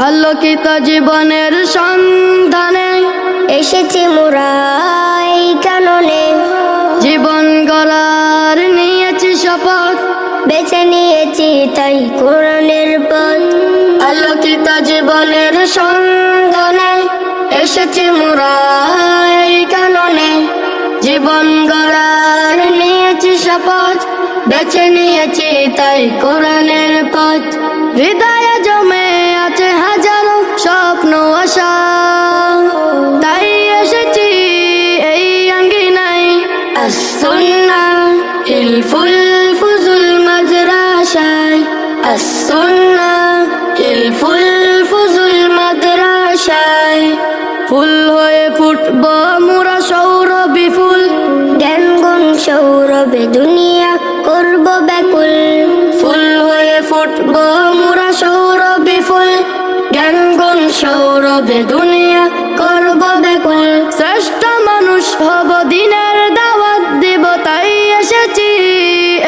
আলোকিত জীবনের সন্ধানে এসেছি মোরা এই কাননে, জীবন গড়ার নিয়েছি শপথ, বেছে নিয়েছি তাই কোরআনের পথ। আলোকিত জীবনের সন্ধানে এসেছি মোরা এই কাননে, জীবন গড়ার নিয়েছি শপথ, বেছে নিয়েছি তাই কোরআনের পথ। হৃদয়ে জমে আছে হাজারো স্বপ্ন আশা, তাই এসেছি এই আঙ্গিনায়। as-sunnah হিলফুল ফুজুল মাদ্রাসায়, as-sunnah হিলফুল ফুজুল মাদ্রাসায়। ফুল হয়ে ফুটব মোরা সৌরভী ফুল, জ্ঞান গুণ সৌরভে দুনিয়া করব ব্যাকুল। ফুল হয়ে ফুটব মোরা সৌরভী ফুল, জ্ঞান গুণ সৌরভে দুনিয়া করব ব্যাকুল। শ্রেষ্ঠ মানুষ হব দিনের দাওয়াত দিব, তাই এসেছি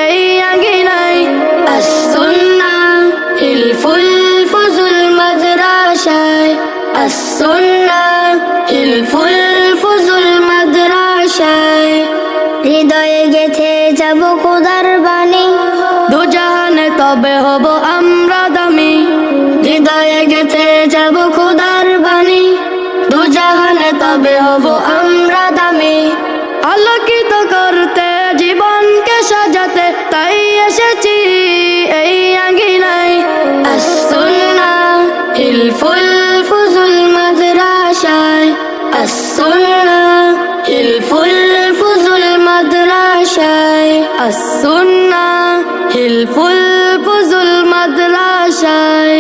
এই আঙ্গিনায়। as-sunnah হিলফুল ফুজুল মাদ্রাসায়, as-sunnah হিলফুল ফুজুল মাদ্রাসায়। হৃদয়ে গেথে যাব খোদার বাণী, দুজাহানে তবে হব আমরা দামি। হৃদয়ে গেথে যাব খোদার বাণী, দুজাহানে তবে হব আমরা দামি। আলোকিত করতে জীবনকে সাজাতে, তাই এসেছি এই আঙ্গিনায়। as-sunnah হিলফুল ফুজুল মাদ্রাসায়, as-sunnah হিলফুল ফুজুল মাদ্রাসায়, as-sunnah হিলফুল ফুজুল মাদ্রাসায়।